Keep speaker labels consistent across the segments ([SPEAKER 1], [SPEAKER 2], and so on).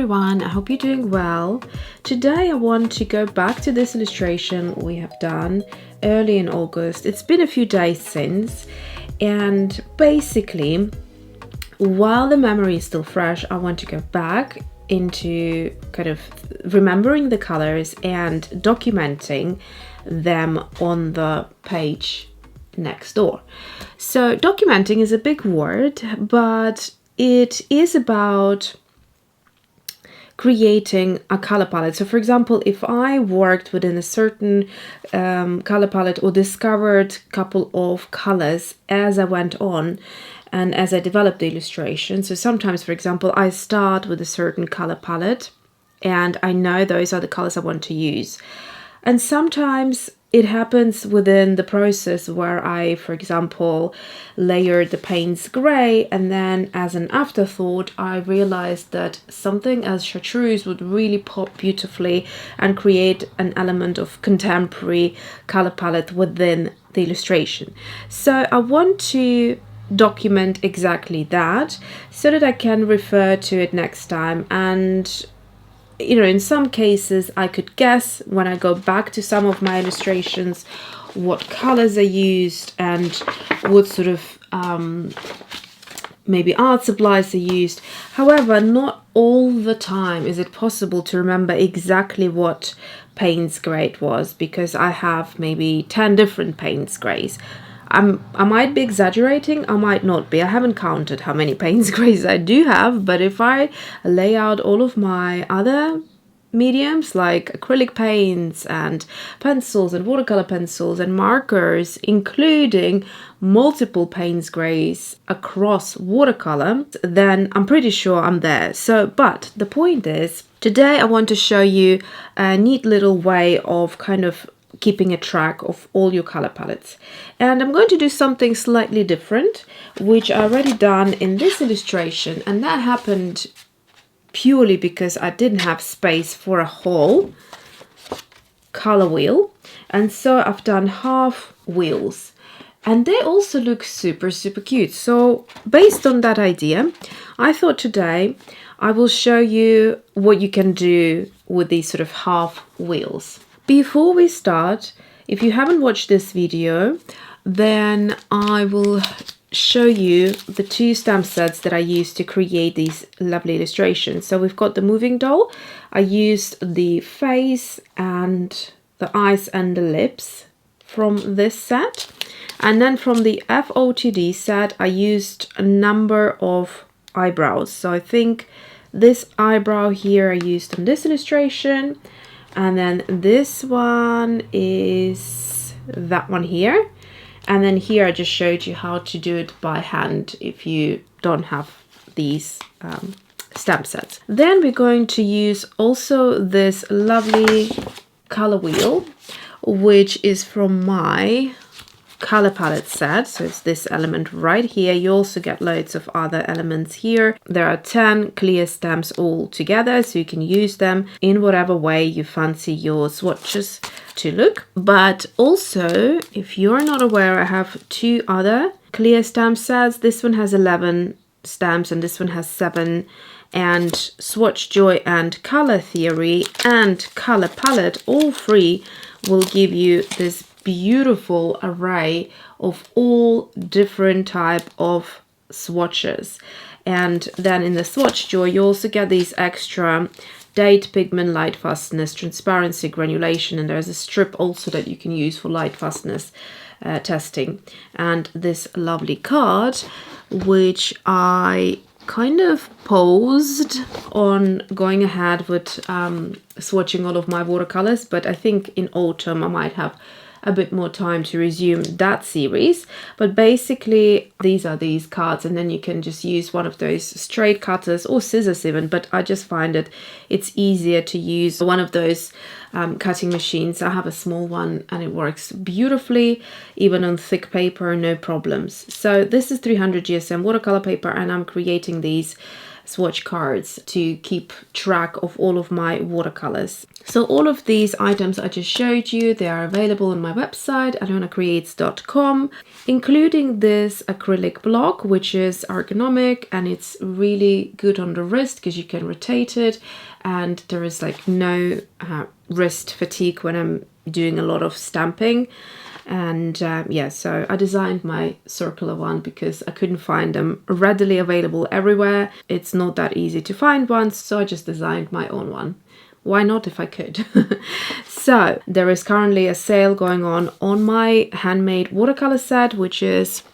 [SPEAKER 1] everyone, I hope you're doing well. Today I want to go back to this illustration we have done early in August. It's been a few days since, and basically while the memory is still fresh, I want to go back into kind of remembering the colors and documenting them on the page next door. So documenting is a big word, but it is about creating a color palette. So for example, if I worked within a certain color palette or discovered a couple of colors as I went on and as I developed the illustration. So sometimes, for example, I start with a certain color palette and I know those are the colors I want to use. And sometimes it happens within the process where I, for example, layered the paints gray, and then as an afterthought, I realized that something as chartreuse would really pop beautifully and create an element of contemporary color palette within the illustration. So I want to document exactly that so that I can refer to it next time. And you know, in some cases I could guess when I go back to some of my illustrations what colors I used and what sort of maybe art supplies I used. However, not all the time is it possible to remember exactly what Payne's grade was, because I have maybe 10 different Payne's grays. I might be exaggerating, I might not be. I haven't counted how many Payne's grays I do have, but if I lay out all of my other mediums like acrylic paints and pencils and watercolor pencils and markers, including multiple Payne's grays across watercolor, then I'm pretty sure I'm there. So, but the point is, today I want to show you a neat little way of kind of keeping a track of all your color palettes. And I'm going to do something slightly different, which I already done in this illustration, and that happened purely because I didn't have space for a whole color wheel, and so I've done half wheels, and they also look super cute. So based on that idea, I thought today I will show you what you can do with these sort of half wheels. Before we start, if you haven't watched this video, then I will show you the two stamp sets that I used to create these lovely illustrations. So we've got the moving doll. I used the face and the eyes and the lips from this set. And then from the FOTD set, I used a number of eyebrows. So I think this eyebrow here I used on this illustration. And then this one is that one here. And then here I just showed you how to do it by hand if you don't have these stamp sets. Then we're going to use also this lovely color wheel, which is from my color palette set. So it's this element right here. You also get loads of other elements here. There are 10 clear stamps all together, so you can use them in whatever way you fancy your swatches to look. But also, if you're not aware, I have two other clear stamp sets. This one has 11 stamps and this one has 7. And Swatch Joy and Color Theory and Color Palette, all three will give you this beautiful array of all different type of swatches. And then in the Swatch Joy you also get these extra date, pigment, light fastness, transparency, granulation, and there's a strip also that you can use for light fastness testing. And this lovely card, which I kind of paused on going ahead with swatching all of my watercolors, but I think in autumn I might have a bit more time to resume that series. But basically these are these cards, and then you can just use one of those straight cutters or scissors even, but I just find it it's easier to use one of those cutting machines. I have a small one and it works beautifully even on thick paper, no problems. So this is 300 GSM watercolor paper, and I'm creating these swatch cards to keep track of all of my watercolors. So all of these items I just showed you, they are available on my website, alyonacreates.com, including this acrylic block, which is ergonomic and it's really good on the wrist because you can rotate it, and there is like no wrist fatigue when I'm doing a lot of stamping. And yeah, so I designed my circular one because I couldn't find them readily available everywhere. It's not that easy to find one, so I just designed my own one. Why not if I could? So there is currently a sale going on my handmade watercolor set, which is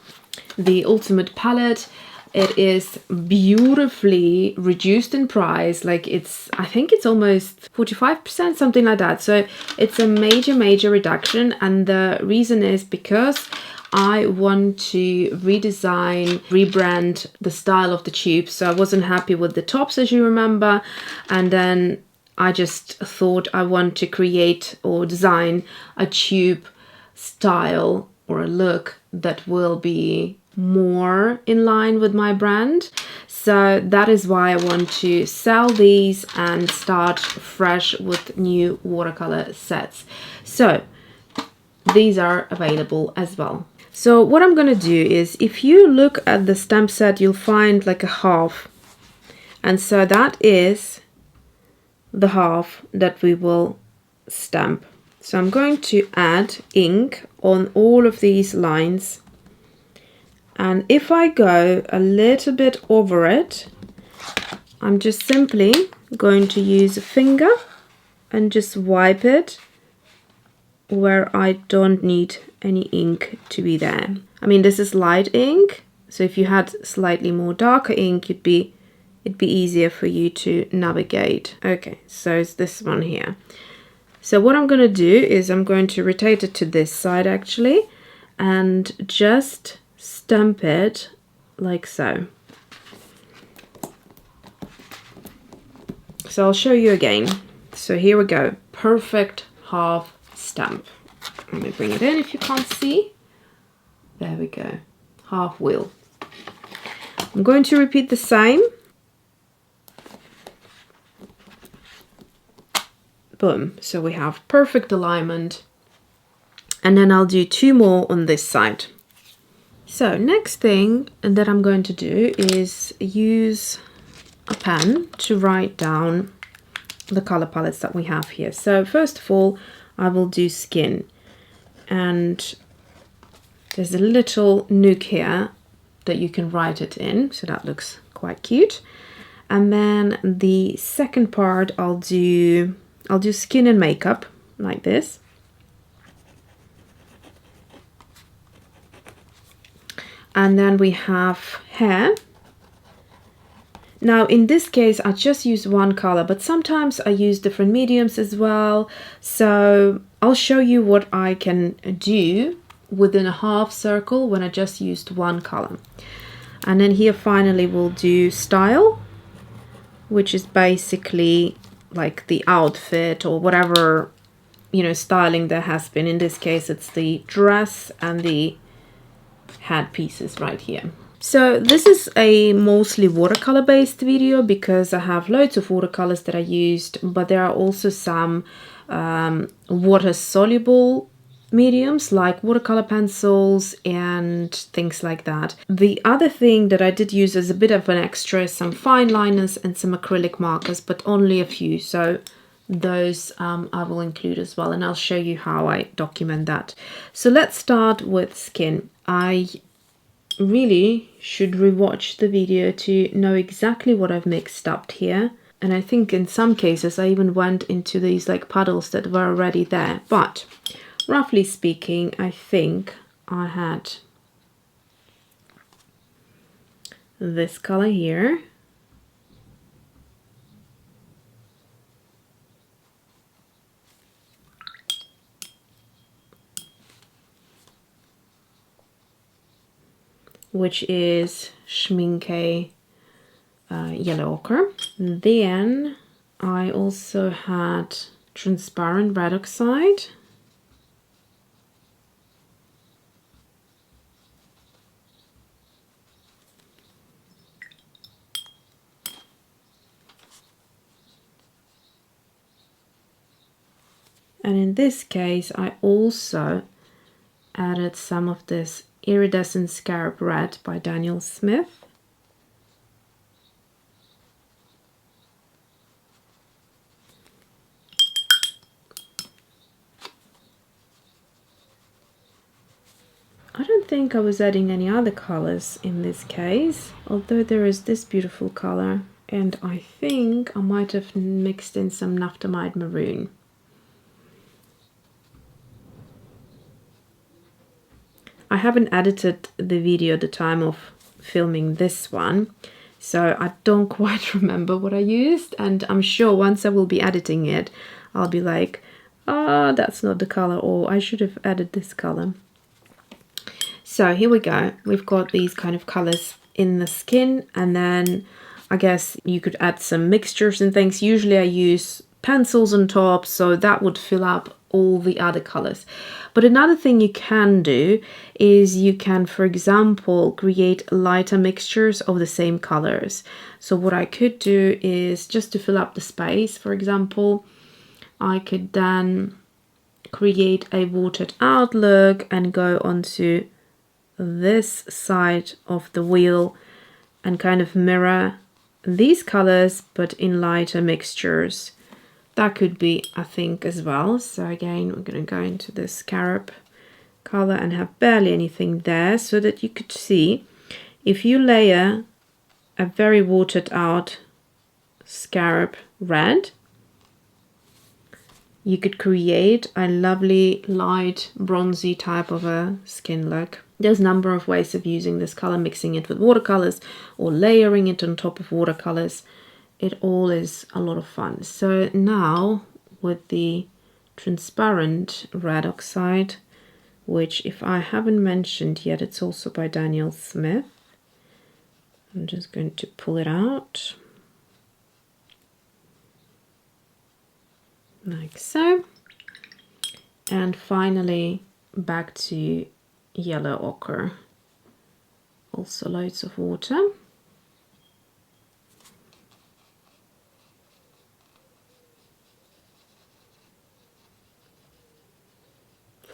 [SPEAKER 1] the Ultimate Palette. It is beautifully reduced in price. Like I think it's almost 45%, something like that. So it's a major reduction. And the reason is because I want to rebrand the style of the tube. So I wasn't happy with the tops, as you remember. And then I just thought I want to create or design a tube style or a look that will be more in line with my brand. So that is why I want to sell these and start fresh with new watercolor sets. So these are available as well. So what I'm going to do is, if you look at the stamp set, you'll find like a half, and so that is the half that we will stamp. So I'm going to add ink on all of these lines, and if I go a little bit over it, I'm just simply going to use a finger and just wipe it where I don't need any ink to be there. I mean, this is light ink, so if you had slightly more darker ink, it'd be easier for you to navigate. Okay, so it's this one here. So what I'm going to do is I'm going to rotate it to this side actually, and just stamp it like so. So I'll show you again. So here we go, perfect half stamp. Let me bring it in if you can't see. There we go, half wheel. I'm going to repeat the same. Boom, so we have perfect alignment. And then I'll do 2 more on this side. So next thing that I'm going to do is use a pen to write down the color palettes that we have here. So first of all, I will do skin, and there's a little nook here that you can write it in, so that looks quite cute. And then the second part I'll do skin and makeup like this. And then we have hair. Now in this case I just use one color, but sometimes I use different mediums as well. So I'll show you what I can do within a half circle when I just used one color. And then here finally we'll do style, which is basically like the outfit or whatever, you know, styling there has been. In this case it's the dress and the head pieces right here. So this is a mostly watercolor based video because I have loads of watercolors that I used, but there are also some water soluble mediums like watercolor pencils and things like that. The other thing that I did use as a bit of an extra is some fine liners and some acrylic markers, but only a few. So those I will include as well, and I'll show you how I document that. So let's start with skin. I really should rewatch the video to know exactly what I've mixed up here. And I think in some cases I even went into these like puddles that were already there. But roughly speaking, I think I had this color here. Which is Schmincke Yellow Ochre. Then I also had transparent red oxide. And in this case, I also added some of this Iridescent Scarab Red by Daniel Smith. I don't think I was adding any other colors in this case, although there is this beautiful color, and I think I might have mixed in some Naphthalite Maroon. I haven't edited the video at the time of filming this one, so I don't quite remember what I used, and I'm sure once I will be editing it, I'll be like, oh, that's not the color, or I should have added this color. So here we go. We've got these kind of colors in the skin, and then I guess you could add some mixtures and things. Usually I use pencils on top, so that would fill up all the other colors. But another thing you can do is you can, for example, create lighter mixtures of the same colors. So what I could do is, just to fill up the space, for example, I could then create a watered out look and go onto this side of the wheel and kind of mirror these colors but in lighter mixtures. That could be, I think, as well. So again, we're going to go into this scarab color and have barely anything there, so that you could see if you layer a very watered out scarab red, you could create a lovely light bronzy type of a skin look. There's a number of ways of using this color, mixing it with watercolors or layering it on top of watercolors. It all is a lot of fun. So now with the transparent red oxide, which if I haven't mentioned yet, it's also by Daniel Smith. I'm just going to pull it out. Like so. And finally back to yellow ochre. Also loads of water.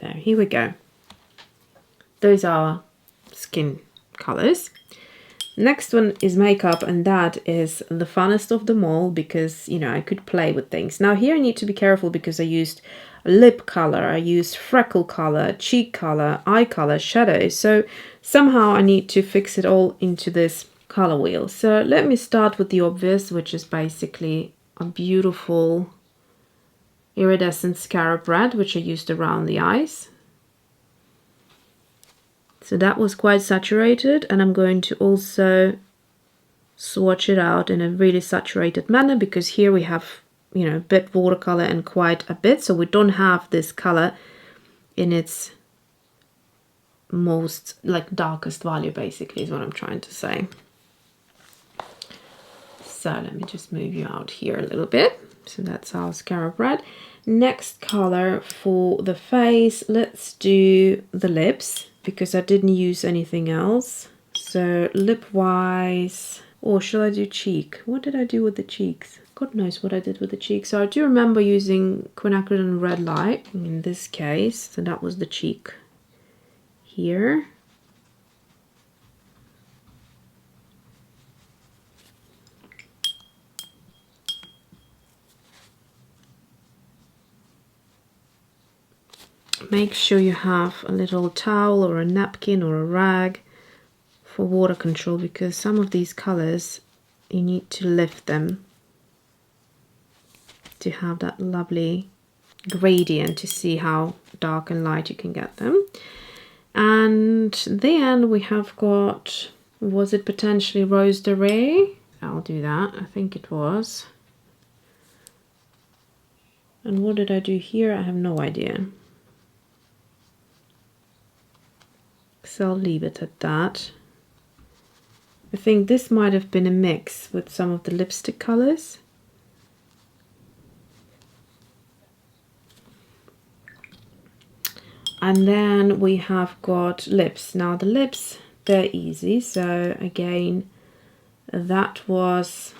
[SPEAKER 1] So here we go. Those are skin colors. Next one is makeup, and that is the funnest of them all because, you know, I could play with things. Now here I need to be careful because I used lip color, I used freckle color, cheek color, eye color, shadow. So somehow I need to fix it all into this color wheel. So let me start with the obvious, which is basically a beautiful iridescent scarab red, which I used around the eyes. So that was quite saturated, and I'm going to also swatch it out in a really saturated manner because here we have, you know, a bit watercolor and quite a bit, so we don't have this color in its most, like, darkest value, basically, is what I'm trying to say. So let me just move you out here a little bit. So that's our scarab red. Next color for the face, let's do the lips because I didn't use anything else. So lip wise, or shall I do cheek? What did I do with the cheeks? God knows what I did with the cheeks. So I do remember using quinacridone red light in this case. So that was the cheek here. Make sure you have a little towel or a napkin or a rag for water control because some of these colors you need to lift them to have that lovely gradient to see how dark and light you can get them. And then we have got, was it potentially Rose de Ray? I'll do that, I think it was. And what did I do here? I have no idea. So I'll leave it at that. I think this might have been a mix with some of the lipstick colors. And then we have got lips. Now the lips, they're easy. So again, that was,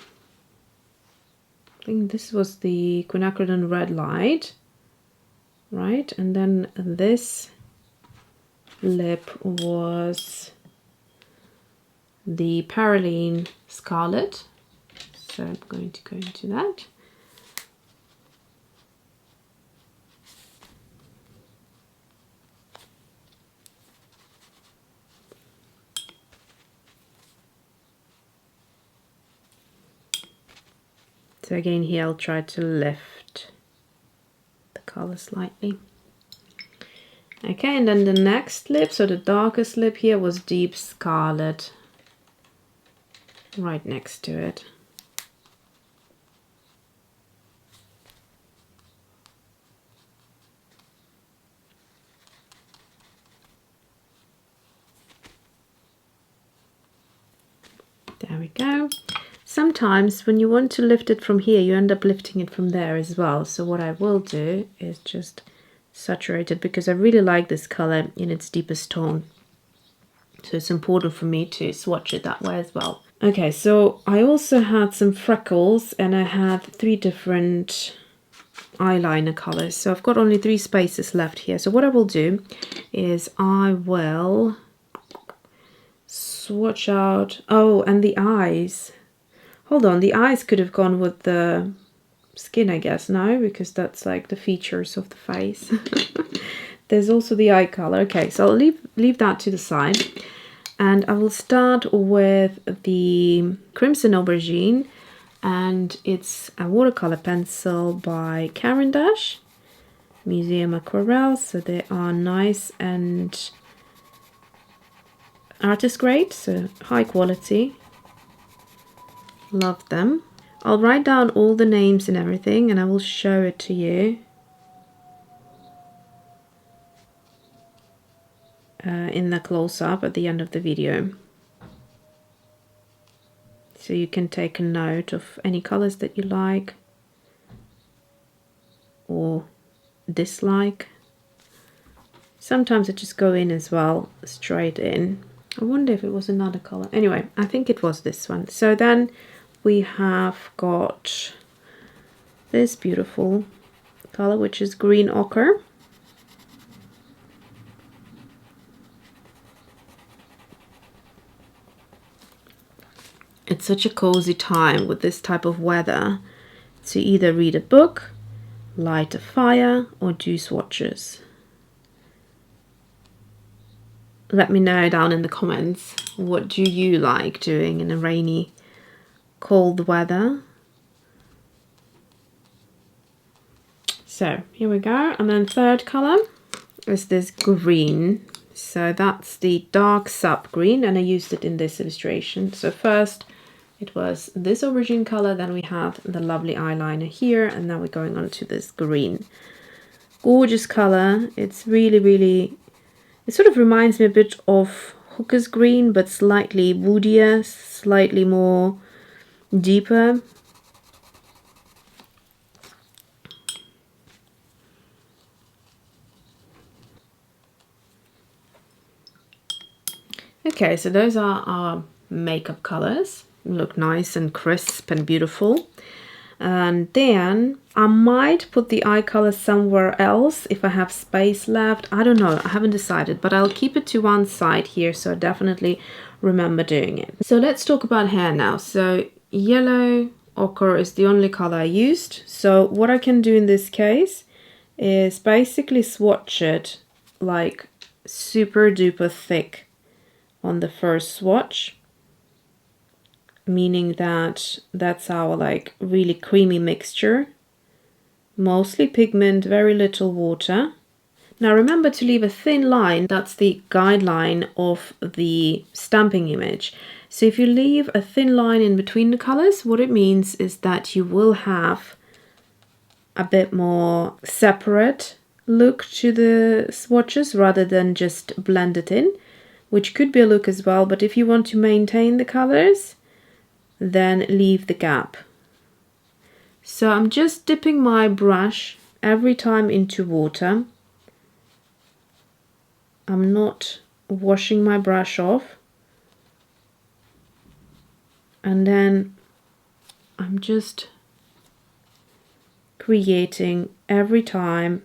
[SPEAKER 1] I think this was the quinacridone red light. right? And then this lip was the Paraline Scarlet. So I'm going to go into that. So again here I'll try to lift the color slightly. Okay, and then the next lip, so the darkest lip here was Deep Scarlet, right next to it. There we go. Sometimes when you want to lift it from here, you end up lifting it from there as well. So what I will do is just saturate it, because I really like this color in its deepest tone. So it's important for me to swatch it that way as well. Okay, so I also had some freckles, and I had 3 different eyeliner colors. So I've got only 3 spaces left here. So what I will do is I will swatch out, oh, and the eyes. Hold on, the eyes could have gone with the skin, I guess, no? Because that's like the features of the face. There's also the eye color. Okay, so I'll leave that to the side. And I will start with the Crimson Aubergine. And it's a watercolor pencil by Caran Museum Aquarelle. So they are nice and artist grade, so high quality. Love them. I'll write down all the names and everything, and I will show it to you in the close-up at the end of the video. So you can take a note of any colors that you like or dislike. Sometimes I just go in as well, straight in. I wonder if it was another color. Anyway, I think it was this one. So then we have got this beautiful color, which is Green Ochre. It's such a cozy time with this type of weather to either read a book, light a fire, or do swatches. Let me know down in the comments, what do you like doing in a rainy, cold weather? So here we go. And then third color is this green. So that's the dark sap green, and I used it in this illustration. So first it was this aubergine color, then we have the lovely eyeliner here, and now we're going on to this green. Gorgeous color. It's really, it sort of reminds me a bit of Hooker's green, but slightly woodier, slightly more deeper. Okay, so those are our makeup colors. Look nice and crisp and beautiful. And then I might put the eye color somewhere else if I have space left. I don't know, I haven't decided, but I'll keep it to one side here, so I definitely remember doing it. So let's talk about hair now. So yellow ochre is the only color I used. So what I can do in this case is basically swatch it like super duper thick on the first swatch, meaning that that's our like really creamy mixture, mostly pigment, very little water. Now remember to leave a thin line, that's the guideline of the stamping image. So if you leave a thin line in between the colors, what it means is that you will have a bit more separate look to the swatches rather than just blend it in, which could be a look as well, but if you want to maintain the colors, then leave the gap. So I'm just dipping my brush every time into water. I'm not washing my brush off. And then I'm just creating every time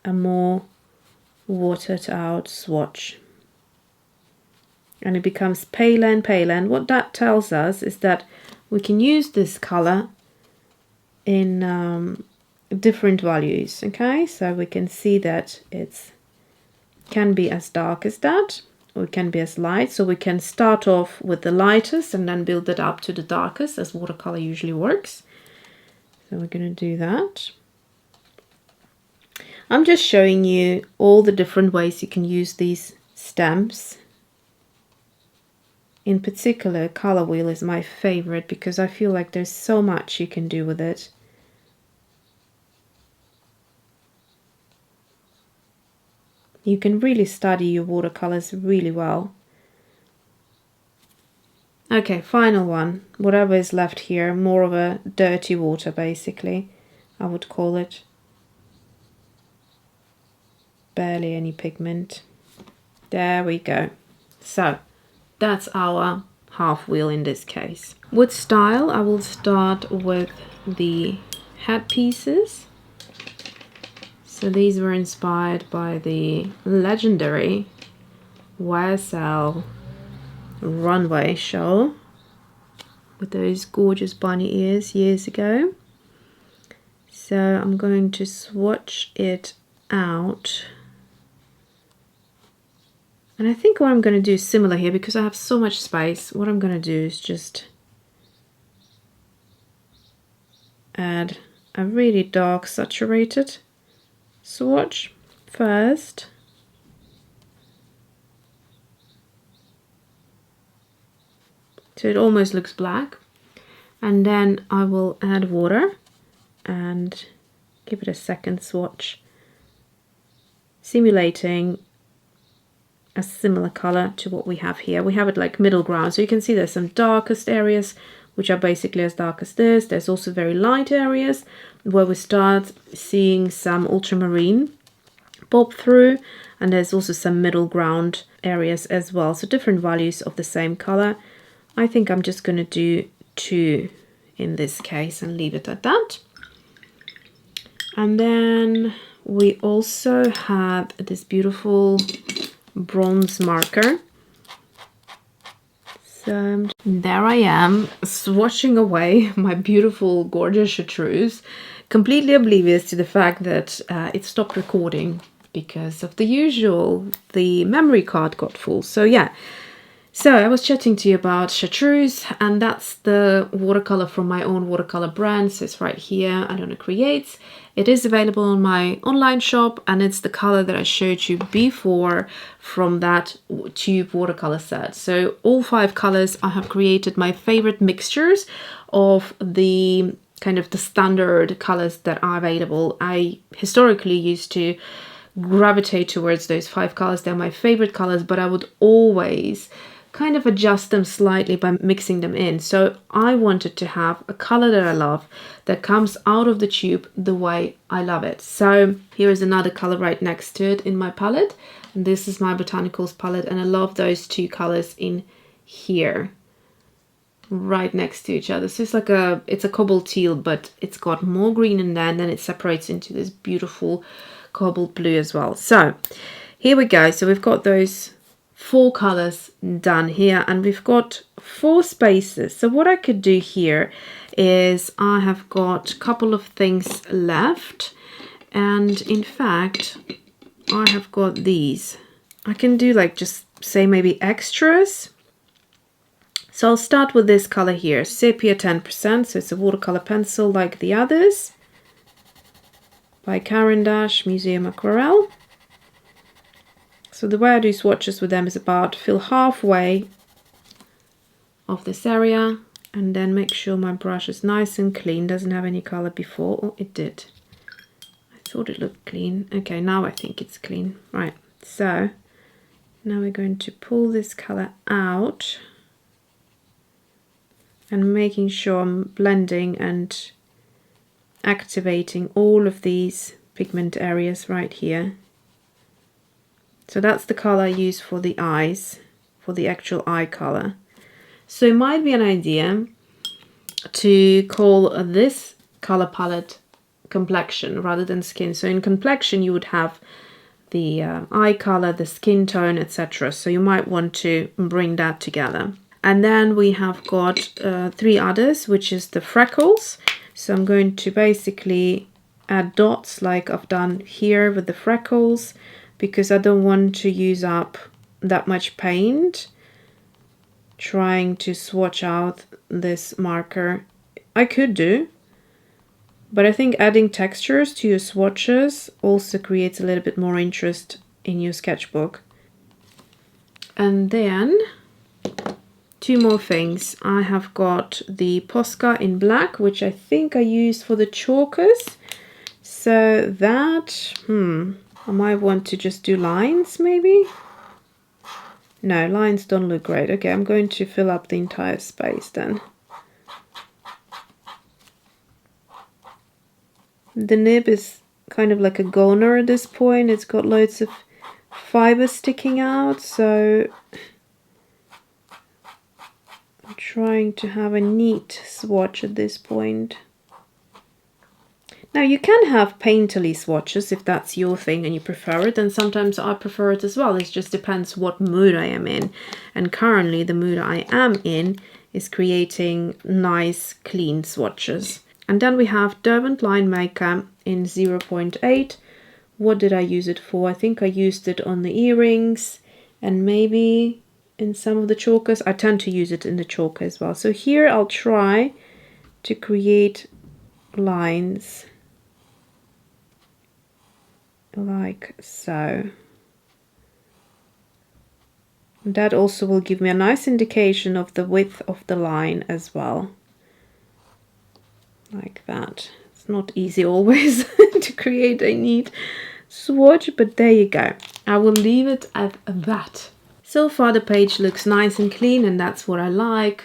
[SPEAKER 1] a more watered out swatch. And it becomes paler and paler. And what that tells us is that we can use this color in different values. Okay, so we can see that it can be as dark as that, or it can be as light. So we can start off with the lightest and then build it up to the darkest, as watercolor usually works. So we're going to do that. I'm just showing you all the different ways you can use these stamps. In particular, color wheel is my favorite because I feel like there's so much you can do with it. You can really study your watercolors really well. Okay, final one. Whatever is left here, more of a dirty water basically, I would call it. Barely any pigment. There we go. So that's our half wheel in this case. With style, I will start with the head pieces. So these were inspired by the legendary YSL Runway show with those gorgeous bunny ears years ago. So I'm going to swatch it out. And I think what I'm going to do is similar here because I have so much space. What I'm going to do is just add a really dark saturated swatch first. So it almost looks black. And then I will add water and give it a second swatch, simulating a similar color to what we have here. We have it like middle ground, so you can see there's some darkest areas which are basically as dark as this. There's also very light areas where we start seeing some ultramarine pop through, and there's also some middle ground areas as well, so different values of the same color. I think I'm just going to do 2 in this case and leave it at that. And then we also have this beautiful bronze marker. So there I am, swatching away my beautiful, gorgeous chartreuse, completely oblivious to the fact that it stopped recording because of the usual, the memory card got full. So yeah, so I was chatting to you about chartreuse, and that's the watercolor from my own watercolor brand. So it's right here, Alyona Creates. It is available on my online shop, and it's the color that I showed you before from that tube watercolor set. So all 5 colors, I have created my favorite mixtures of the kind of the standard colors that are available. I historically used to gravitate towards those 5 colors. They're my favorite colors, but I would always kind of adjust them slightly by mixing them in. So I wanted to have a color that I love that comes out of the tube the way I love it. So here is another color right next to it in my palette, and this is my Botanicals palette, and I love those 2 colors in here right next to each other. So it's like it's a cobalt teal, but it's got more green in there, and then it separates into this beautiful cobalt blue as well. So here we go. So we've got those 4 colors done here, and we've got 4 spaces. So what I could do here is I have got a couple of things left, and in fact I have got these. I can do like just say maybe extras. So I'll start with this color here, Sepia 10%. So it's a watercolor pencil like the others by Caran Museum Aquarelle. So the way I do swatches with them is about fill halfway of this area and then make sure my brush is nice and clean, doesn't have any color before. Oh, it did. I thought it looked clean. Okay, now I think it's clean. Right, so now we're going to pull this color out and making sure I'm blending and activating all of these pigment areas right here. So that's the color I use for the eyes, for the actual eye color. So it might be an idea to call this color palette complexion rather than skin. So in complexion you would have the eye color, the skin tone, etc. So you might want to bring that together. And then we have got 3 others, which is the freckles. So I'm going to basically add dots like I've done here with the freckles, because I don't want to use up that much paint trying to swatch out this marker. I could do, but I think adding textures to your swatches also creates a little bit more interest in your sketchbook. And then 2 more things. I have got the Posca in black, which I think I used for the chalkers. So that, I might want to just do lines maybe. No, lines don't look great. Okay, I'm going to fill up the entire space then. The nib is kind of like a goner at this point. It's got loads of fiber sticking out, so I'm trying to have a neat swatch at this point. Now you can have painterly swatches if that's your thing and you prefer it, and sometimes I prefer it as well. It just depends what mood I am in, and currently the mood I am in is creating nice clean swatches. And then we have Derwent Line Maker in 0.8. What did I use it for? I think I used it on the earrings and maybe in some of the chalkers. I tend to use it in the chalker as well. So here I'll try to create lines like so. That also will give me a nice indication of the width of the line as well. Like that. It's not easy always to create a neat swatch, but there you go. I will leave it at that. So far the page looks nice and clean, and that's what I like.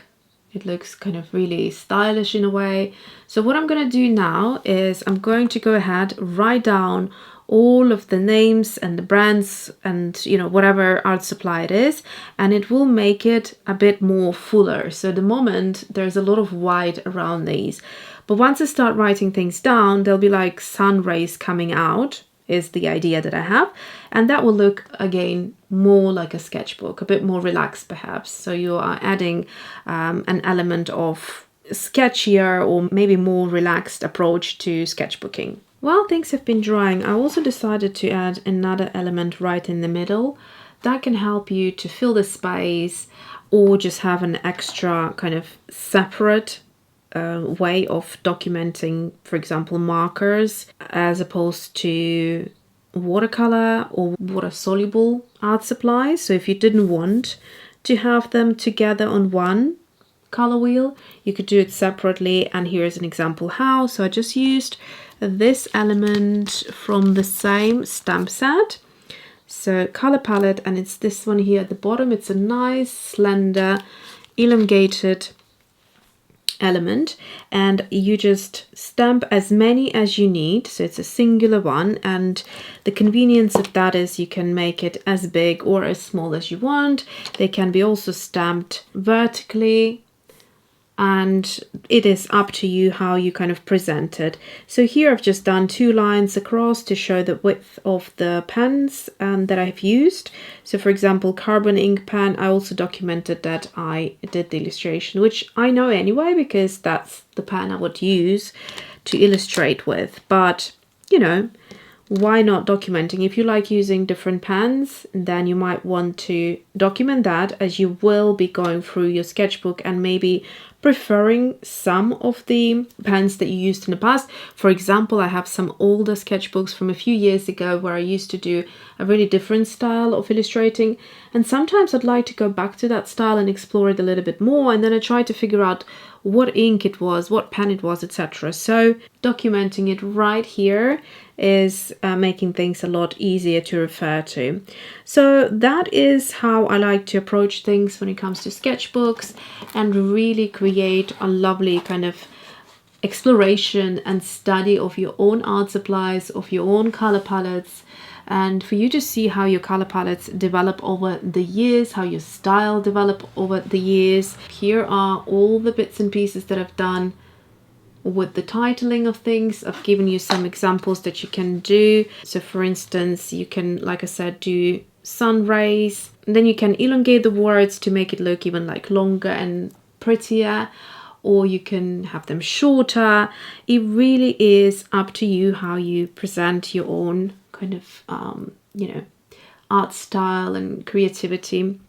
[SPEAKER 1] It looks kind of really stylish in a way. So what I'm going to do now is I'm going to go ahead, write down all of the names and the brands and, you know, whatever art supply it is, and it will make it a bit more fuller. So at the moment there's a lot of white around these, but once I start writing things down, there'll be like sun rays coming out, is the idea that I have, and that will look again more like a sketchbook, a bit more relaxed perhaps. So you are adding an element of sketchier or maybe more relaxed approach to sketchbooking. While things have been drying, I also decided to add another element right in the middle that can help you to fill the space, or just have an extra kind of separate way of documenting, for example, markers, as opposed to watercolor or water-soluble art supplies. So if you didn't want to have them together on one color wheel, you could do it separately, and here's an example how. So I just used this element from the same stamp set, so color palette, and it's this one here at the bottom. It's a nice slender elongated element, and you just stamp as many as you need, so it's a singular one, and the convenience of that is you can make it as big or as small as you want. They can be also stamped vertically, and it is up to you how you kind of present it. So here I've just done 2 lines across to show the width of the pens that I've used. So for example, carbon ink pen, I also documented that I did the illustration, which I know anyway because that's the pen I would use to illustrate with. But you know, why not documenting? If you like using different pens, then you might want to document that, as you will be going through your sketchbook and maybe preferring some of the pens that you used in the past. For example, I have some older sketchbooks from a few years ago where I used to do a really different style of illustrating, and sometimes I'd like to go back to that style and explore it a little bit more, and then I try to figure out what ink it was, what pen it was, etc. So documenting it right here is making things a lot easier to refer to. So that is how I like to approach things when it comes to sketchbooks, and really create a lovely kind of exploration and study of your own art supplies, of your own color palettes, and for you to see how your color palettes develop over the years, how your style develop over the years. Here are all the bits and pieces that I've done with the titling of things. I've given you some examples that you can do. So for instance, you can, like I said, do sun rays, and then you can elongate the words to make it look even like longer and prettier, or you can have them shorter. It really is up to you how you present your own kind of you know, art style and creativity.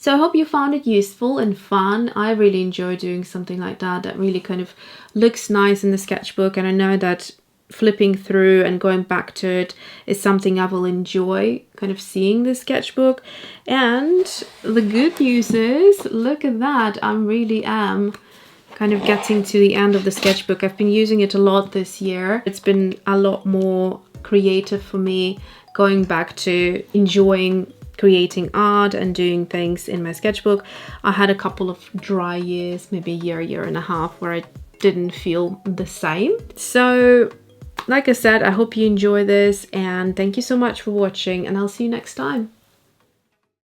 [SPEAKER 1] So I hope you found it useful and fun. I really enjoy doing something like that, that really kind of looks nice in the sketchbook, and I know that flipping through and going back to it is something I will enjoy, kind of seeing the sketchbook. And the good news is, look at that, I really am kind of getting to the end of the sketchbook. I've been using it a lot this year. It's been a lot more creative for me, going back to enjoying creating art and doing things in my sketchbook. I had a couple of dry years, maybe a year and a half, where I didn't feel the same. So like I said, I hope you enjoy this, and thank you so much for watching, and I'll see you next time.